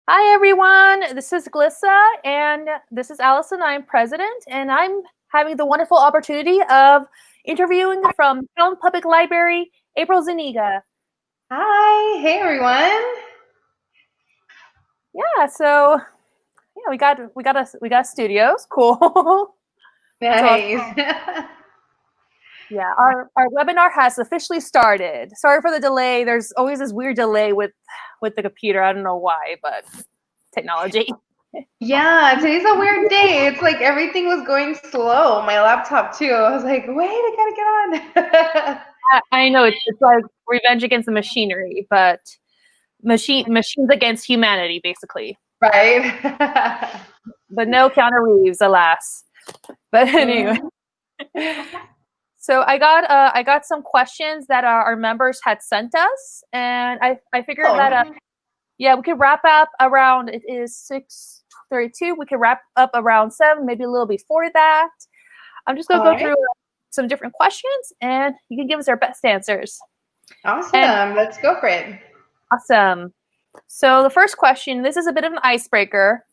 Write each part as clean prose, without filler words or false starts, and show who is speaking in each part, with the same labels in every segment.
Speaker 1: Hi, everyone. This is GLISA, and this is Allison. I'm president, and I'm having the wonderful opportunity of interviewing from McAllen Public Library, April Zuniga.
Speaker 2: Hi, hey everyone.
Speaker 1: Yeah, so yeah, we got a studios. Cool. So
Speaker 2: Nice.
Speaker 1: yeah, our webinar has officially started. Sorry for the delay. There's always this weird delay with the computer. I don't know why, but technology.
Speaker 2: Yeah, today's a weird day. It's like everything was going slow. My laptop too. I was like, wait, I gotta get on.
Speaker 1: I know it's like revenge against the machinery, but machines against humanity, basically.
Speaker 2: Right?
Speaker 1: But no Keanu Reeves, alas. But anyway,
Speaker 2: Mhm.
Speaker 1: so I got some questions that our members had sent us, and I figured that
Speaker 2: Oh,
Speaker 1: yeah, we could wrap up around, it is 6:32. We could wrap up around 7, maybe a little before that. I'm just gonna
Speaker 2: all
Speaker 1: go
Speaker 2: right.
Speaker 1: through some different questions, and you can give us our best answers. And
Speaker 2: Awesome. Let's go for it.
Speaker 1: awesome. So the first question, this is a bit of an icebreaker.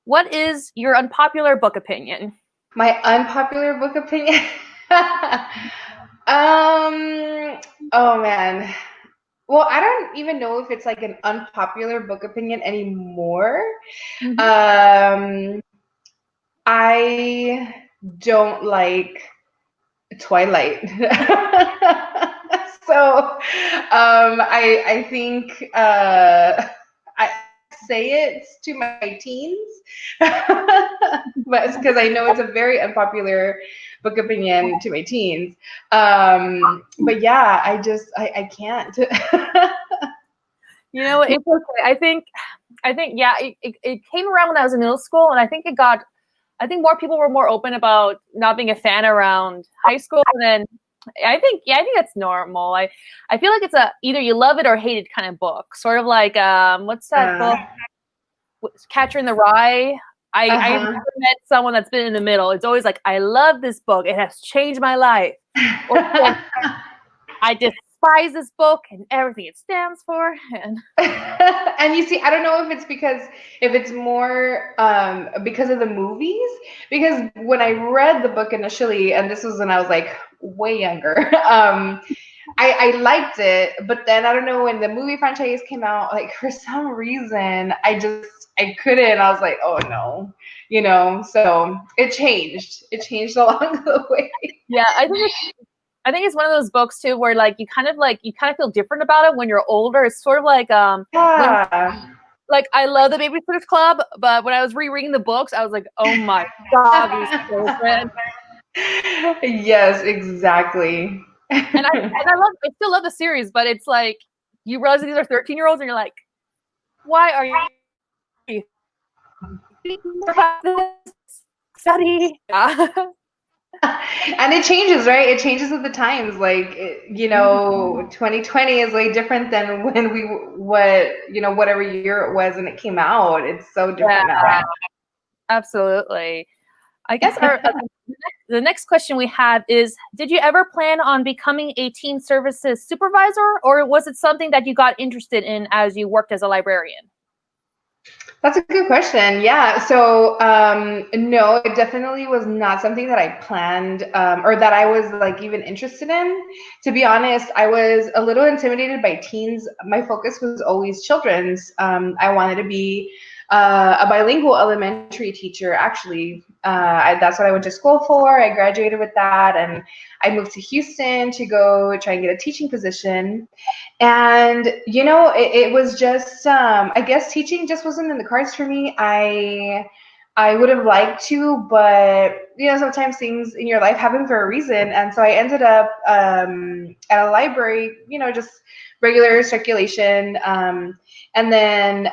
Speaker 1: What is your unpopular book opinion?
Speaker 2: My unpopular book opinion. um, oh man. Well, I don't even know if it's like an unpopular book opinion anymore.
Speaker 1: Mm-hmm.
Speaker 2: Um, I don't like Twilight. I think I say it to my teens, but it's because I know it's a very unpopular book opinion to my teens. But yeah, I can't.
Speaker 1: You know, it's okay. I think, yeah, it came around when I was in middle school, and I think more people were more open about not being a fan around high school. And then I think that's normal. I feel like it's a either you love it or hate it kind of book. Sort of like, what's that book?
Speaker 2: uh,
Speaker 1: Catcher in the Rye. I've
Speaker 2: uh-huh.
Speaker 1: never met someone that's been in the middle. It's always like, I love this book. It has changed my life. Or I despise this book and everything it stands for. And
Speaker 2: And you see, I don't know if it's because if it's more because of the movies. Because when I read the book initially, and this was when I was like way younger, I liked it, but then I don't know when the movie franchise came out, like for some reason I couldn't. I was like, oh no, So it changed. It changed along the way.
Speaker 1: yeah, I think it's one of those books too where you kind of feel different about it when you're older. It's sort of like when
Speaker 2: Yeah.
Speaker 1: like I love the Babysitter's Club, but when I was rereading the books, I was like, oh my god, these children.
Speaker 2: Yes, exactly.
Speaker 1: I still love the series, but it's like you realize that these are 13-year-olds, and you're like, why are you thinking about this? Study? Yeah.
Speaker 2: And it changes, right? It changes with the times. Like, 2020 is way different than when whatever year it was when it came out. It's so
Speaker 1: Yeah,
Speaker 2: different now.
Speaker 1: absolutely. I guess the next question we have is, did you ever plan on becoming a teen services supervisor, or was it something that you got interested in as you worked as a librarian?
Speaker 2: That's a good question. Yeah. So, no, it definitely was not something that I planned or that I was like even interested in. To be honest, I was a little intimidated by teens. My focus was always children's. I wanted to be a bilingual elementary teacher, actually. That's what I went to school for. I graduated with that, and I moved to Houston to go try and get a teaching position. And it was just I guess teaching just wasn't in the cards for me. I would have liked to, but sometimes things in your life happen for a reason. And so I ended up at a library, just regular circulation. And then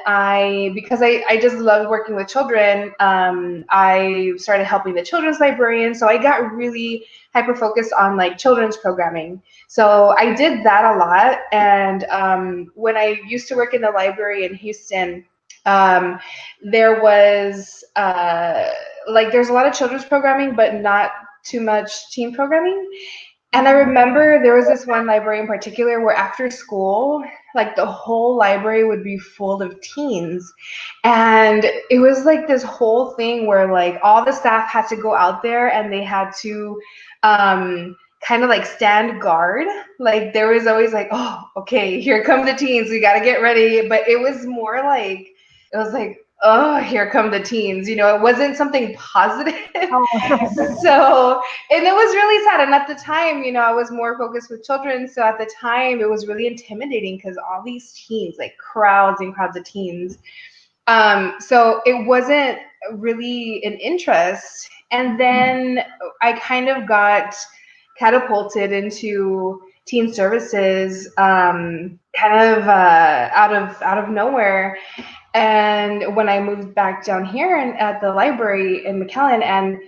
Speaker 2: because I just loved working with children, I started helping the children's librarian. So I got really hyper focused on like children's programming. So I did that a lot. And when I used to work in the library in Houston, um, there was there's a lot of children's programming, but not too much teen programming. And I remember there was this one library in particular where after school, like the whole library would be full of teens. And it was like this whole thing where like all the staff had to go out there and they had to kind of like stand guard. Like there was always like, oh, okay, here come the teens. We got to get ready. But it was more like, it was like, oh, here come the teens. You know, it wasn't something positive. So, and it was really sad. And at the time, you know, I was more focused with children. So at the time, it was really intimidating because all these teens, like crowds and crowds of teens. So it wasn't really an interest. And then I kind of got catapulted into teen services, kind of out of nowhere. And when I moved back down here and at the library in McAllen, and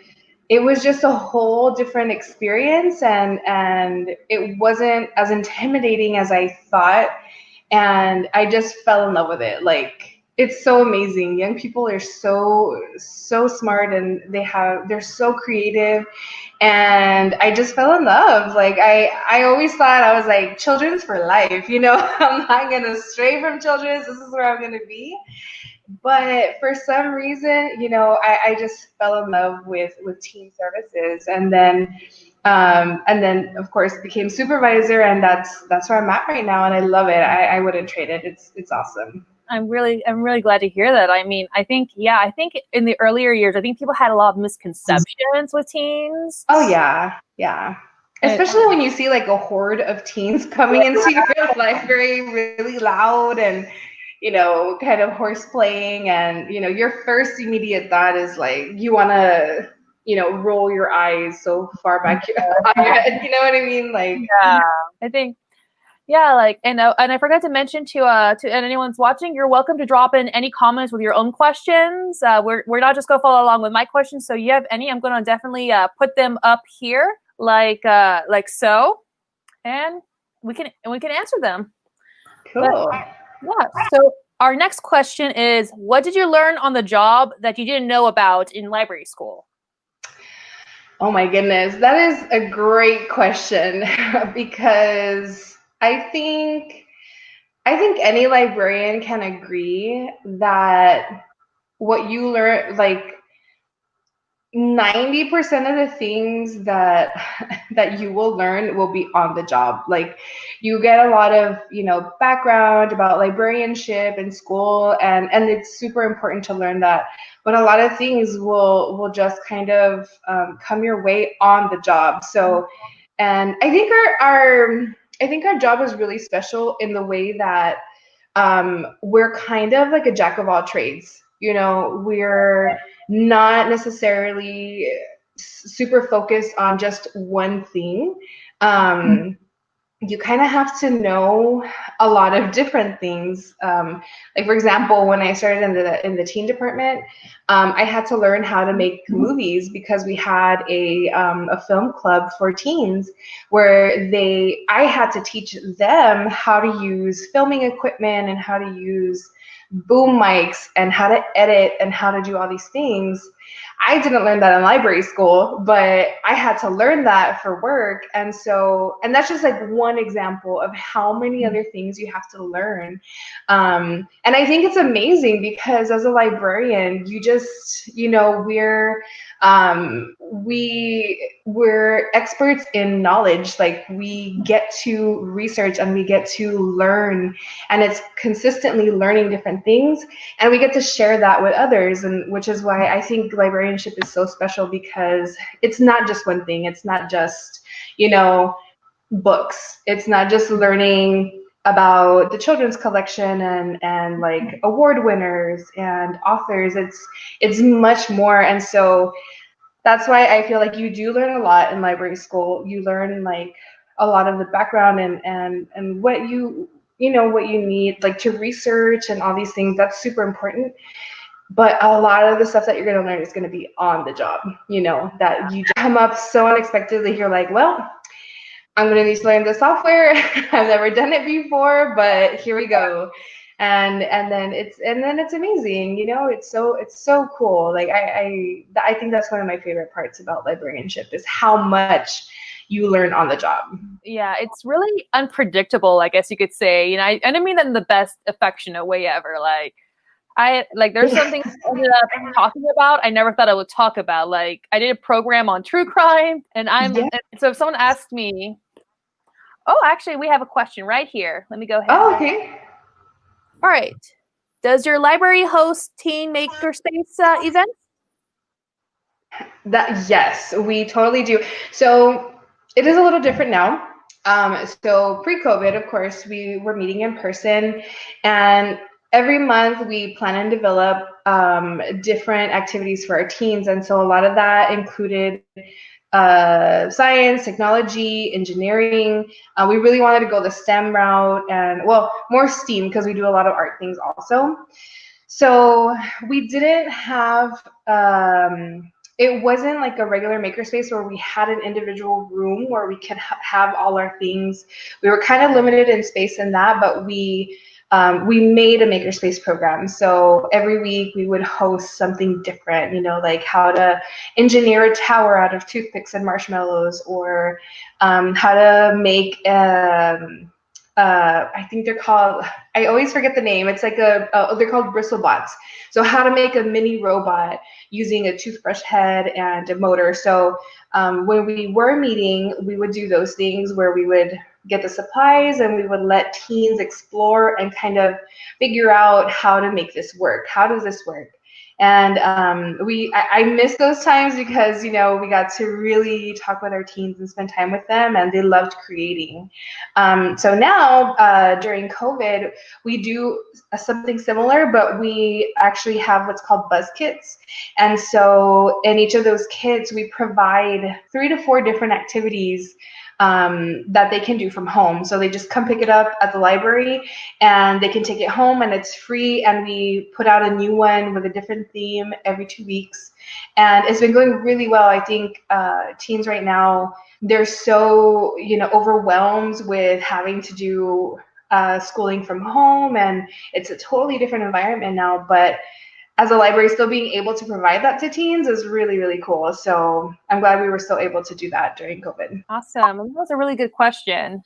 Speaker 2: it was just a whole different experience, and it wasn't as intimidating as I thought, and I just fell in love with it. Like it's so amazing. Young people are so smart, and they're so creative, and I just fell in love. Like I always thought I was like children's for life, you know. I'm not gonna stray from children's. This is where I'm gonna be. But for some reason, you know, I just fell in love with teen services, and then of course became supervisor, and that's where I'm at right now, and I love it. I wouldn't trade it. It's awesome.
Speaker 1: I'm really glad to hear that. I mean, I think in the earlier years, I think people had a lot of misconceptions with teens.
Speaker 2: Oh yeah. Especially when you see like a horde of teens coming into your library really loud and, you know, kind of horse playing, and, you know, your first immediate thought is like, you want to, you know, roll your eyes so far back on your head. You know what I mean? Like,
Speaker 1: yeah, I think, yeah, like, and I forgot to mention to anyone's watching, you're welcome to drop in any comments with your own questions. We're not just gonna follow along with my questions. So you have any, I'm gonna definitely put them up here, like so, and we can answer them.
Speaker 2: cool.
Speaker 1: Yeah. So our next question is, what did you learn on the job that you didn't know about in library school?
Speaker 2: Oh my goodness, that is a great question because I think any librarian can agree that what you learn, like 90% of the things that you will learn will be on the job. Like you get a lot of, you know, background about librarianship in school, and it's super important to learn that. But a lot of things will just kind of come your way on the job. So, and I think our job is really special in the way that we're kind of like a jack of all trades. You know, we're not necessarily super focused on just one thing. You kind of have to know a lot of different things. Like for example, when I started in the teen department, I had to learn how to make movies because we had a film club for teens where I had to teach them how to use filming equipment and how to use boom mics and how to edit and how to do all these things. I didn't learn that in library school, but I had to learn that for work. And that's just like one example of how many other things you have to learn. And I think it's amazing because as a librarian, you just, you know, we're experts in knowledge. Like we get to research and we get to learn, and it's consistently learning different things, and we get to share that with others, and which is why I think librarianship is so special, because it's not just one thing. It's not just, you know, books. It's not just learning about the children's collection and like award winners and authors. It's much more. And so that's why I feel like you do learn a lot in library school. You learn like a lot of the background and what you know, what you need like to research and all these things. That's super important. But a lot of the stuff that you're going to learn is going to be on the job, you know, that you come up so unexpectedly. You're like, well, I'm going to need to learn the software. I've never done it before, but here we go. And then it's amazing, you know. It's so cool. Like I think that's one of my favorite parts about librarianship is how much you learn on the job.
Speaker 1: Yeah, it's really unpredictable, I guess you could say. You know, I don't mean that in the best affectionate way ever. There's something I ended up talking about I never thought I would talk about. Like, I did a program on true crime, and so if someone asked me, oh, actually, we have a question right here. Let me go ahead.
Speaker 2: Oh, okay.
Speaker 1: All right. Does your library host teen makerspace events?
Speaker 2: Yes, we totally do. So it is a little different now. So pre-COVID, of course, we were meeting in person, and every month we plan and develop different activities for our teens. And so a lot of that included science, technology, engineering. We really wanted to go the STEM route, and well, more STEAM, because we do a lot of art things also. So we didn't have it wasn't like a regular makerspace where we had an individual room where we could have all our things. We were kind of limited in space in that, but we made a makerspace program. So every week we would host something different, you know, like how to engineer a tower out of toothpicks and marshmallows, or how to make I think they're called, I always forget the name. It's like they're called bristlebots. So how to make a mini robot using a toothbrush head and a motor. So when we were meeting, we would do those things where we would get the supplies and we would let teens explore and kind of figure out how to make this work. How does this work? And I miss those times because, you know, we got to really talk with our teens and spend time with them, and they loved creating. So now during COVID, we do something similar, but we actually have what's called buzz kits. And so in each of those kits, we provide 3 to 4 different activities that they can do from home. So they just come pick it up at the library and they can take it home, and it's free. And we put out a new one with a different theme every 2 weeks. And it's been going really well. I think teens right now, they're so, you know, overwhelmed with having to do schooling from home, and it's a totally different environment now. But as a library, still being able to provide that to teens is really, really cool. So I'm glad we were still able to do that during COVID.
Speaker 1: Awesome. That was a really good question.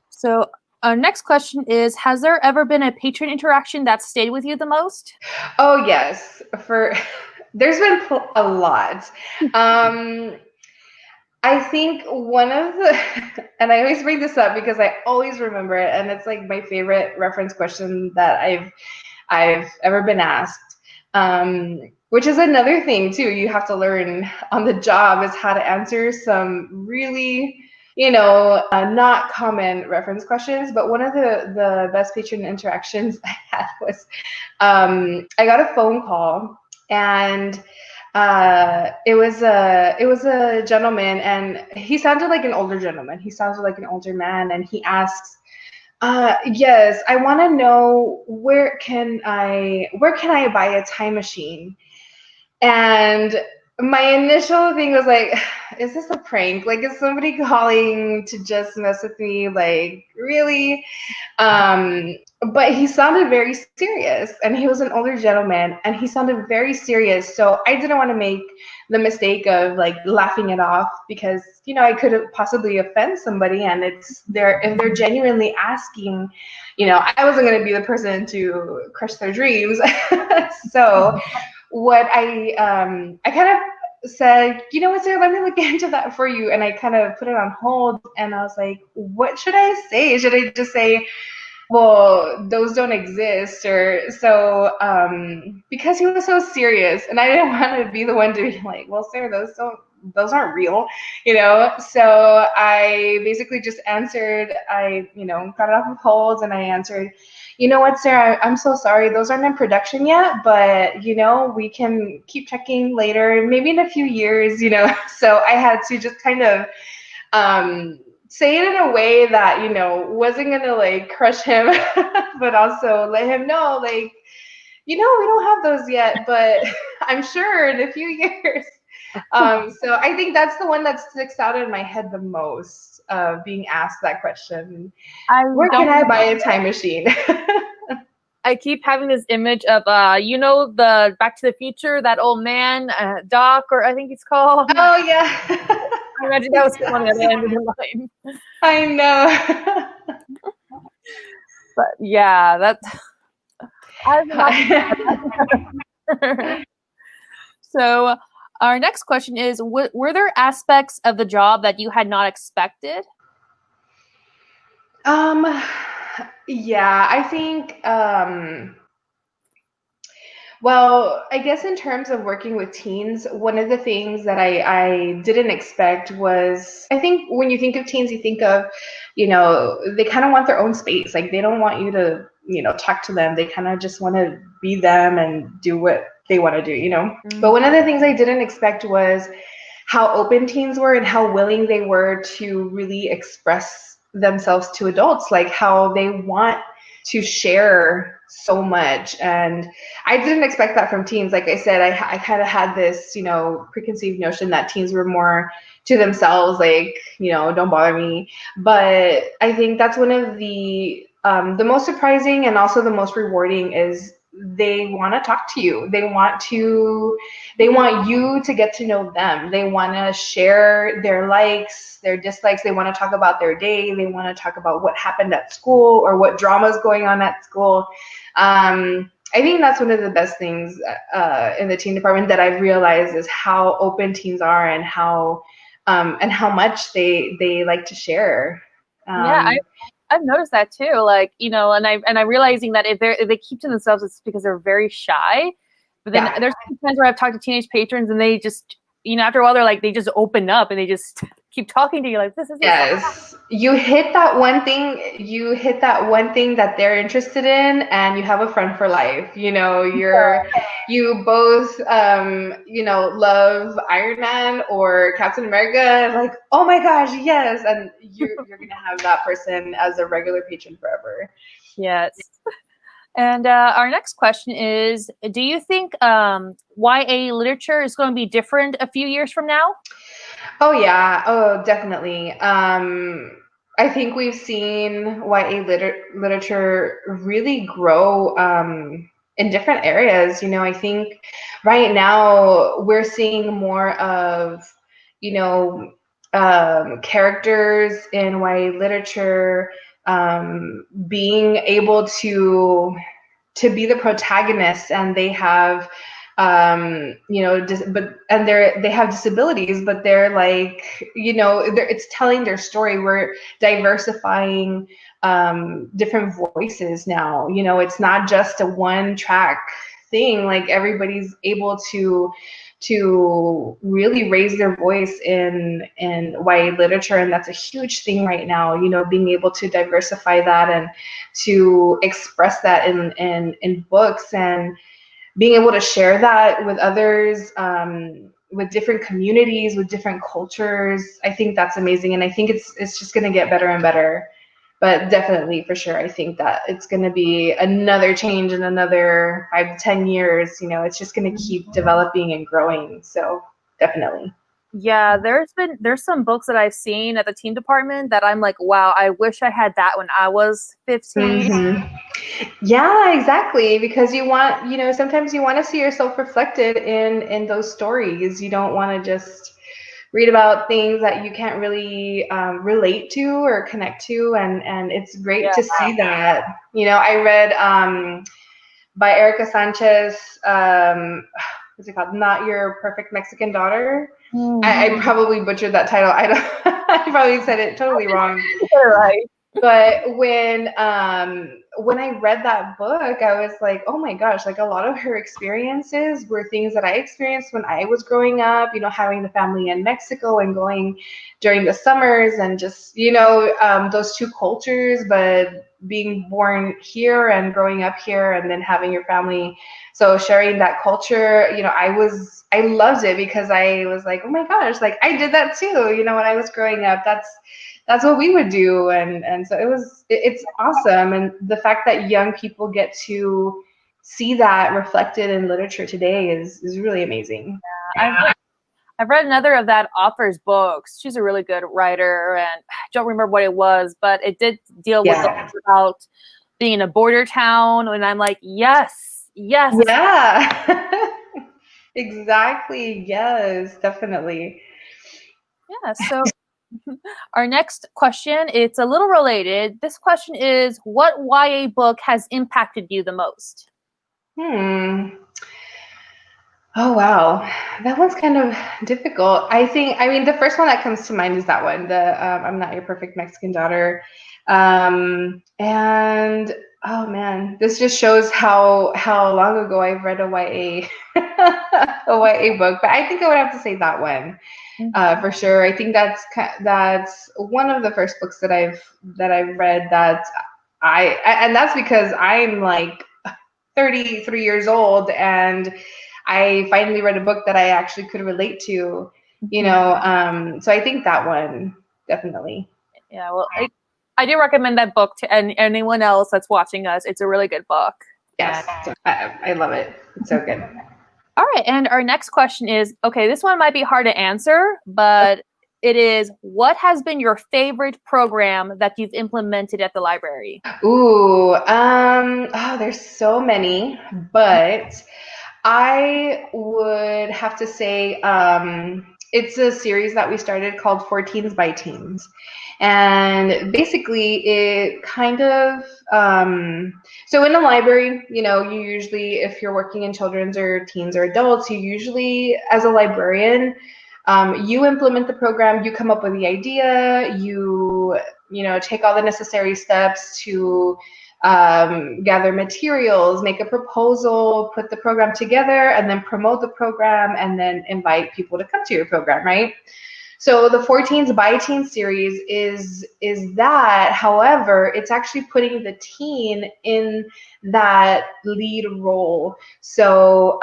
Speaker 1: So our next question is, has there ever been a patron interaction that stayed with you the most?
Speaker 2: Oh, yes. There's been a lot. I think one of the, and I always bring this up because I always remember it, and it's like my favorite reference question that I've ever been asked. Which is another thing too, you have to learn on the job, is how to answer some really, you know, not common reference questions. But one of the best patron interactions I had was I got a phone call, and it was a gentleman, and he sounded like an older gentleman. He sounded like an older man, and he asks, yes, I want to know where can I buy a time machine? And my initial thing was like, is this a prank? Like, is somebody calling to just mess with me? Like, really? But he sounded very serious, and he was an older gentleman, and he sounded very serious. So I didn't want to make the mistake of like laughing it off, because, you know, I could have possibly offend somebody, and if they're genuinely asking, you know, I wasn't going to be the person to crush their dreams. So what I kind of said, you know what, sir, let me look into that for you. And I kind of put it on hold, and I was like, what should I say? Should I just say, well, those don't exist? Or so, because he was so serious, and I didn't want to be the one to be like, well, sir, those aren't real, you know? So I basically just answered, you know, got it off of hold, and I answered, you know what, sir, I'm so sorry, those aren't in production yet, but, you know, we can keep checking later, maybe in a few years, you know? So I had to just kind of say it in a way that, you know, wasn't gonna like crush him, but also let him know, like, you know, we don't have those yet, but I'm sure in a few years. So I think that's the one that sticks out in my head the most, being asked that question. Where can I buy a time machine?
Speaker 1: I keep having this image of, you know, the Back to the Future, that old man, Doc, or I think he's called.
Speaker 2: Oh, yeah.
Speaker 1: I imagine that was on the other end of the line.
Speaker 2: I know.
Speaker 1: But yeah, that. So our next question is, were there aspects of the job that you had not expected?
Speaker 2: Yeah, I think, well, I guess in terms of working with teens, one of the things that I didn't expect was, I think when you think of teens, you think of, they kind of want their own space. Like they don't want you to, talk to them. They kind of just want to be them and do what they want to do.
Speaker 1: Mm-hmm.
Speaker 2: But one of the things I didn't expect was how open teens were and how willing they were to really express themselves to adults, like how they want to share so much. And I didn't expect that from teens. Like I said, I kind of had this, preconceived notion that teens were more to themselves, like, don't bother me. But I think that's one of the most surprising and also the most rewarding is they want to talk to you. They want you to get to know them. They want to share their likes, their dislikes. They want to talk about their day. They want to talk about what happened at school or what drama is going on at school. I think that's one of the best things in the teen department that I've realized is how open teens are and how much they like to share.
Speaker 1: Yeah, I've noticed that too. Like, and I'm realizing that if they keep to themselves, it's because they're very shy. But then there's times where I've talked to teenage patrons and they just, after a while, they're like, they just open up and they just keep talking to you like, this is.
Speaker 2: Yes. You hit that one thing that they're interested in and you have a friend for life. You both, love Iron Man or Captain America. Like, oh my gosh, yes. And you're going to have that person as a regular patron forever.
Speaker 1: Yes. And our next question is, do you think YA literature is going to be different a few years from now?
Speaker 2: Oh, yeah. Oh, definitely. I think we've seen YA literature really grow in different areas. I think right now we're seeing more of, characters in YA literature being able to be the protagonist, and they have they have disabilities, but they're like, it's telling their story. We're diversifying different voices now. It's not just a one track thing. Like everybody's able to really raise their voice in YA literature, and that's a huge thing right now. Being able to diversify that and to express that in books, and being able to share that with others, with different communities, with different cultures. I think that's amazing, and I think it's just going to get better and better. But definitely, for sure, I think that it's going to be another change in another 5 to 10 years. It's just going to keep developing and growing. So definitely.
Speaker 1: Yeah, there's some books that I've seen at the teen department that I'm like, wow, I wish I had that when I was 15.
Speaker 2: Mm-hmm. Yeah, exactly. Because you want, sometimes you want to see yourself reflected in those stories. You don't want to just read about things that you can't really relate to or connect to, and it's great to see that. I read by Erica Sanchez, what's it called? Not Your Perfect Mexican Daughter. Mm-hmm. I probably butchered that title. I probably said it totally wrong.
Speaker 1: Right.
Speaker 2: But when I read that book, I was like, oh my gosh, like a lot of her experiences were things that I experienced when I was growing up, having the family in Mexico and going during the summers, and just, those two cultures, but being born here and growing up here and then having your family. So sharing that culture, I loved it because I was like, oh my gosh, like I did that too, when I was growing up. That's what we would do. And so it's awesome. And the fact that young people get to see that reflected in literature today is really amazing.
Speaker 1: Yeah, I've read another of that author's books. She's a really good writer, and I don't remember what it was, but it did deal with about being in a border town. And I'm like, yes.
Speaker 2: Yeah, exactly. Yes, definitely.
Speaker 1: Yeah, so our next question, it's a little related. This question is, what YA book has impacted you the most?
Speaker 2: Oh, wow. That one's kind of difficult. I mean, the first one that comes to mind is that one, the I'm Not Your Perfect Mexican Daughter. And oh man, this just shows how long ago I've read a YA a YA book. But I think I would have to say that one for sure. I think that's one of the first books that I've read that and that's because I'm like 33 years old and I finally read a book that I actually could relate to, you know. So I think that one definitely.
Speaker 1: Yeah, well, I do recommend that book to anyone else that's watching us. It's a really good book.
Speaker 2: Yes, I love it. It's so good.
Speaker 1: All right, and our next question is, okay, this one might be hard to answer, but it is, what has been your favorite program that you've implemented at the library?
Speaker 2: Ooh, there's so many, but I would have to say it's a series that we started called 14s by Teens. And basically it kind of, so in a library, you know, you usually, if you're working in children's or teens or adults, you usually, as a librarian, you implement the program, you come up with the idea, you know, take all the necessary steps to gather materials, make a proposal, put the program together, and then promote the program, and then invite people to come to your program, right? So the 14s by Teen series is that. However, it's actually putting the teen in that lead role. So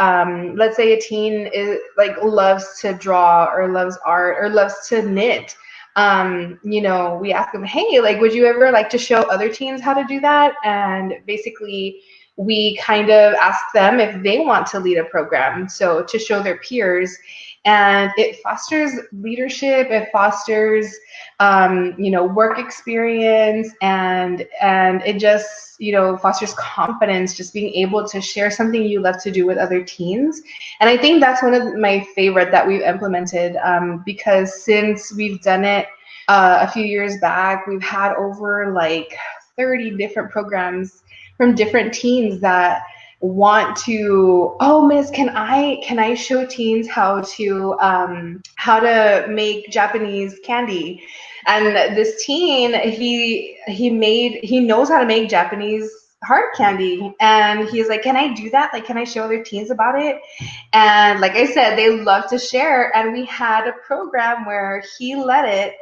Speaker 2: let's say a teen is like loves to draw or loves art or loves to knit. You know, we ask them, hey, like, would you ever like to show other teens how to do that? And basically we kind of ask them if they want to lead a program, so to show their peers. And it fosters leadership, it fosters you know, work experience, and it just, you know, fosters confidence, just being able to share something you love to do with other teens. And I think that's one of my favorite that we've implemented, because since we've done it a few years back, we've had over like 30 different programs from different teens that want to, oh miss, can I show teens how to make Japanese candy? And this teen, he knows how to make Japanese hard candy, and he's like, can I do that? Like, can I show other teens about it? And like I said, they love to share, and we had a program where he led it.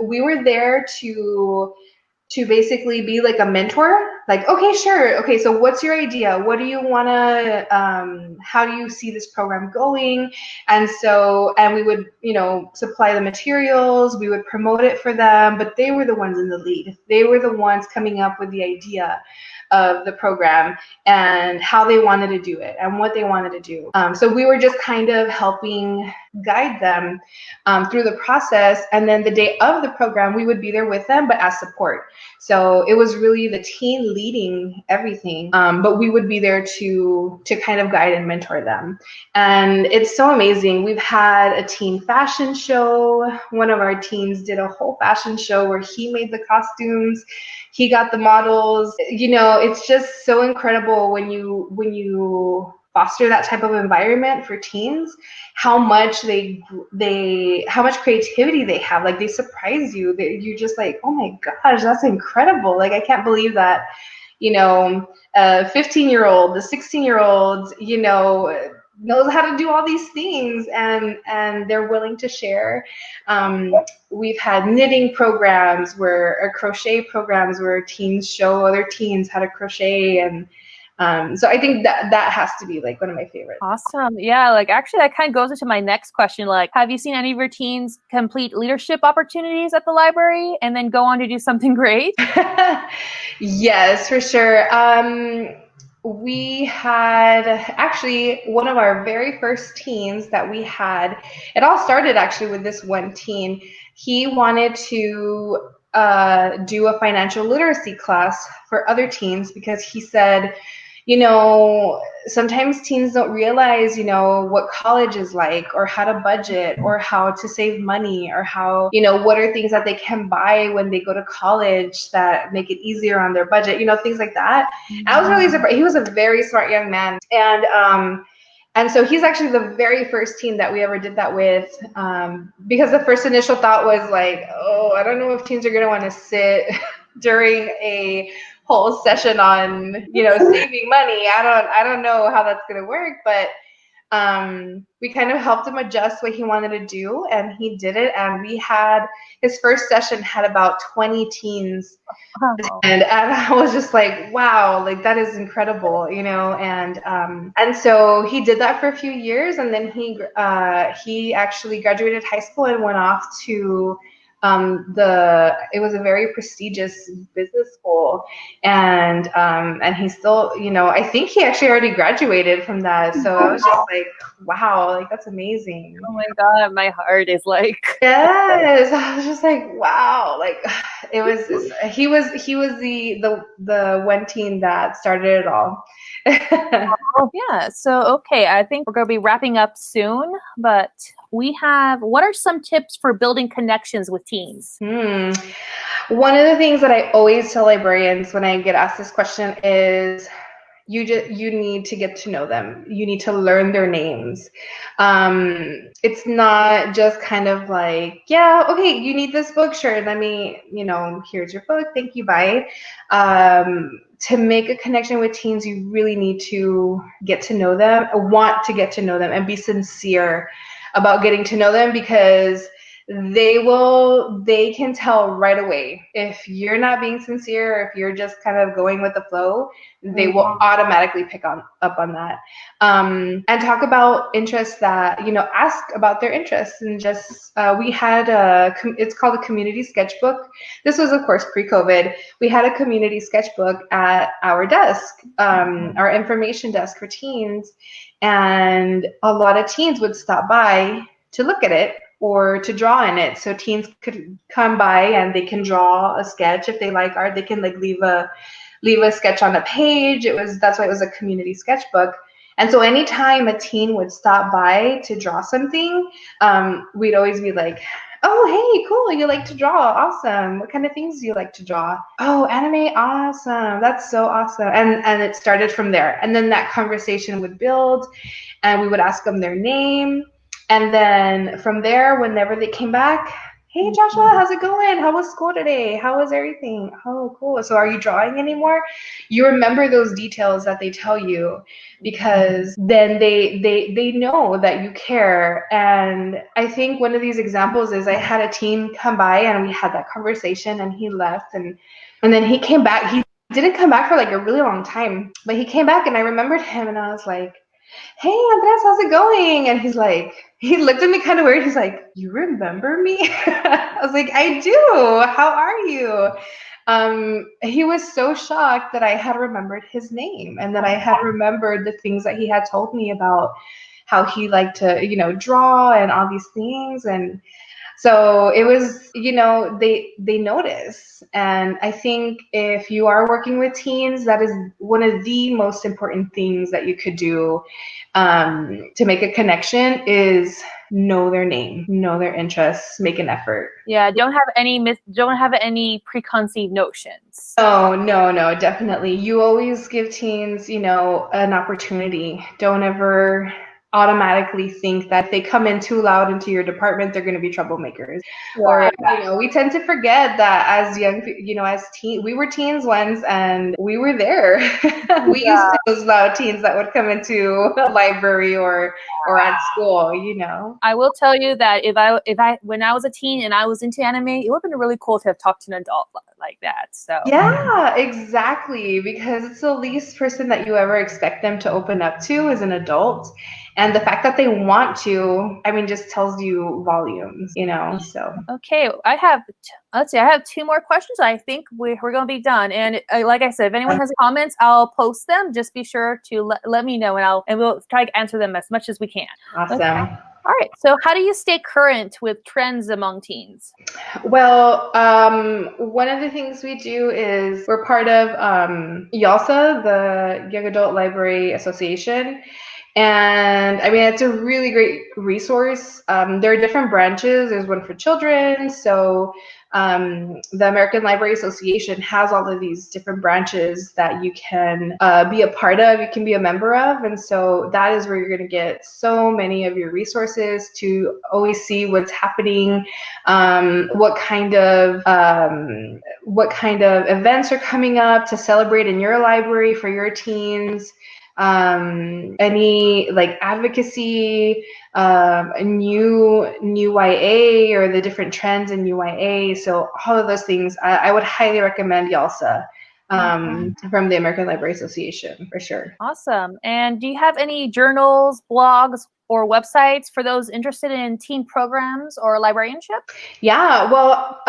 Speaker 2: We were there to basically be like a mentor, like, okay, sure, okay, so what's your idea, what do you want to how do you see this program going? And we would, you know, supply the materials, we would promote it for them, but they were the ones in the lead, they were the ones coming up with the idea of the program and how they wanted to do it and what they wanted to do. So we were just kind of helping guide them through the process. And then the day of the program, we would be there with them, but as support. So it was really the teen leading everything, but we would be there to kind of guide and mentor them. And it's so amazing. We've had a teen fashion show. One of our teens did a whole fashion show where he made the costumes, he got the models. You know, it's just so incredible when you foster that type of environment for teens, how much how much creativity they have. Like, they surprise you. You're just like, oh my gosh, that's incredible. Like, I can't believe that, you know, a 15-year-old, a 16-year-old, you know, knows how to do all these things, and they're willing to share. We've had knitting programs or crochet programs where teens show other teens how to crochet, and so I think that has to be like one of my favorites.
Speaker 1: Awesome. Yeah, like actually that kind of goes into my next question. Like, have you seen any of your teens complete leadership opportunities at the library and then go on to do something great?
Speaker 2: Yes, for sure. We had actually one of our very first teens that we had. It all started actually with this one teen. He wanted to do a financial literacy class for other teens because he said, you know, sometimes teens don't realize, you know, what college is like, or how to budget, or how to save money, or how, you know, what are things that they can buy when they go to college that make it easier on their budget, you know, things like that. And I was really surprised. He was a very smart young man. And so he's actually the very first teen that we ever did that with, because the first initial thought was like, oh, I don't know if teens are going to want to sit during a whole session on, you know, saving money. I don't know how that's going to work, but we kind of helped him adjust what he wanted to do, and he did it. And we had his first session had about 20 teens. And I was just like, wow, like that is incredible, you know. And so he did that for a few years, and then he actually graduated high school and went off to it was a very prestigious business school, and he still, you know, I think he actually already graduated from that. So I was just like, wow, like that's amazing.
Speaker 1: Oh my God, my heart is like,
Speaker 2: yes. I was just like, wow, like it was, he was the one teen that started it all.
Speaker 1: oh yeah. So, okay, I think we're going to be wrapping up soon, but what are some tips for building connections with teens?
Speaker 2: One of the things that I always tell librarians when I get asked this question is, you need to get to know them. You need to learn their names. It's not just kind of like, yeah, okay, you need this book, sure, let me, you know, here's your book, thank you, bye. To make a connection with teens, you really need to get to know them, want to get to know them, and be sincere about getting to know them, because they can tell right away if you're not being sincere, or if you're just kind of going with the flow. They will automatically pick up on that. And talk about interests that, you know, ask about their interests. And just we had it's called a community sketchbook. This was, of course, pre-COVID. We had a community sketchbook at our desk, our information desk for teens, and a lot of teens would stop by to look at it or to draw in it. So teens could come by and they can draw a sketch. If they like art, they can like leave a sketch on a page. That's why it was a community sketchbook. And so anytime a teen would stop by to draw something, we'd always be like, oh, hey, cool, you like to draw, awesome. What kind of things do you like to draw? Oh, anime, awesome, that's so awesome. And it started from there. And then that conversation would build, and we would ask them their name. And then from there, whenever they came back, hey, Joshua, how's it going? How was school today? How was everything? Oh, cool. So are you drawing anymore? You remember those details that they tell you, because then they know that you care. And I think one of these examples is I had a teen come by and we had that conversation, and he left, and then he came back. He didn't come back for like a really long time, but he came back, and I remembered him, and I was like, hey, Andres, how's it going? And he looked at me kind of weird. He's like, you remember me? I was like, I do. How are you? He was so shocked that I had remembered his name, and that I had remembered the things that he had told me about how he liked to, you know, draw and all these things. And so it was, you know, they notice. And I think if you are working with teens, that is one of the most important things that you could do to make a connection, is know their name, know their interests, make an effort.
Speaker 1: Yeah, don't have any preconceived notions.
Speaker 2: Oh, no, definitely. You always give teens, you know, an opportunity. Don't ever automatically think that if they come in too loud into your department, they're going to be troublemakers. Yeah. Or, you know, we tend to forget that as young, you know, as teen, we were teens once, and we were there. We used to those loud teens that would come into a library or at school, you know.
Speaker 1: I will tell you that when I was a teen and I was into anime, it would have been really cool to have talked to an adult like that. So
Speaker 2: yeah, exactly, because it's the least person that you ever expect them to open up to is an adult. And the fact that they want to, I mean, just tells you volumes, you know. So
Speaker 1: okay, I have 2 more questions. I think we're going to be done. And like I said, if anyone has comments, I'll post them. Just be sure to let me know, and we'll try to answer them as much as we can.
Speaker 2: Awesome.
Speaker 1: Okay. All right. So how do you stay current with trends among teens?
Speaker 2: Well, one of the things we do is we're part of YALSA, the Young Adult Library Association. And I mean, it's a really great resource. There are different branches. There's one for children. So the American Library Association has all of these different branches that you can be a part of, you can be a member of. And so that is where you're going to get so many of your resources to always see what's happening, what kind of events are coming up to celebrate in your library for your teens. Any like advocacy, new YA or the different trends in new YA. So all of those things, I would highly recommend YALSA from the American Library Association for sure.
Speaker 1: Awesome. And do you have any journals, blogs, or websites for those interested in teen programs or librarianship?
Speaker 2: Yeah, well,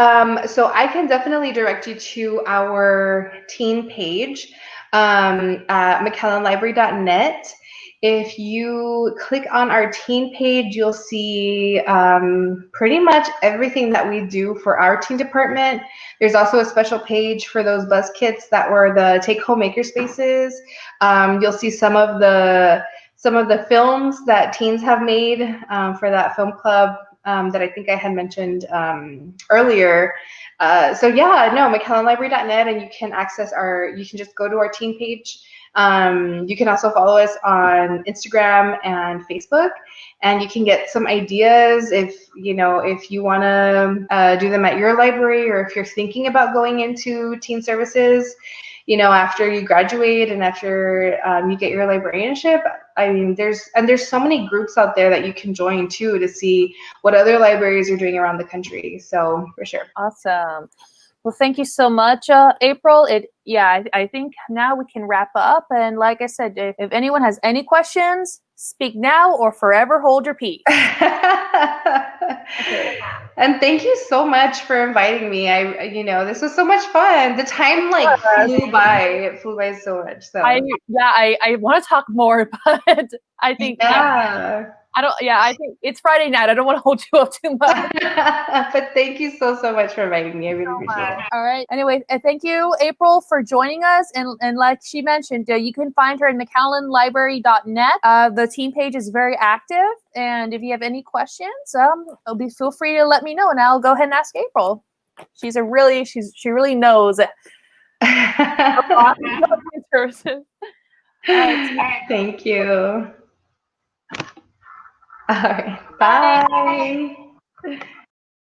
Speaker 2: so I can definitely direct you to our teen page at McAllenLibrary.net. If you click on our teen page, you'll see pretty much everything that we do for our teen department. There's also a special page for those buzz kits that were the take-home makerspaces. You'll see some of the films that teens have made for that film club that I think I had mentioned earlier. So yeah, no, McAllenLibrary.net, and you can access you can just go to our teen page. You can also follow us on Instagram and Facebook, and you can get some ideas if you want to do them at your library, or if you're thinking about going into teen services, after you graduate and after you get your librarianship. I mean, there's so many groups out there that you can join too to see what other libraries are doing around the country. So for sure.
Speaker 1: Awesome. Well, thank you so much, April. I think now we can wrap up. And like I said, if anyone has any questions, speak now or forever hold your peace.
Speaker 2: Okay. And thank you so much for inviting me. This was so much fun. The time flew by. It flew by so much. So
Speaker 1: I want to talk more, but I think I think it's Friday night. I don't want to hold you up too much.
Speaker 2: But thank you so much for inviting me. I really appreciate it.
Speaker 1: All right. Anyway, thank you, April, for joining us. And like she mentioned, you can find her at McAllenLibrary.net. The team page is very active. And if you have any questions, feel free to let me know, and I'll go ahead and ask April. She really knows it.
Speaker 2: Thank you. All right. Bye.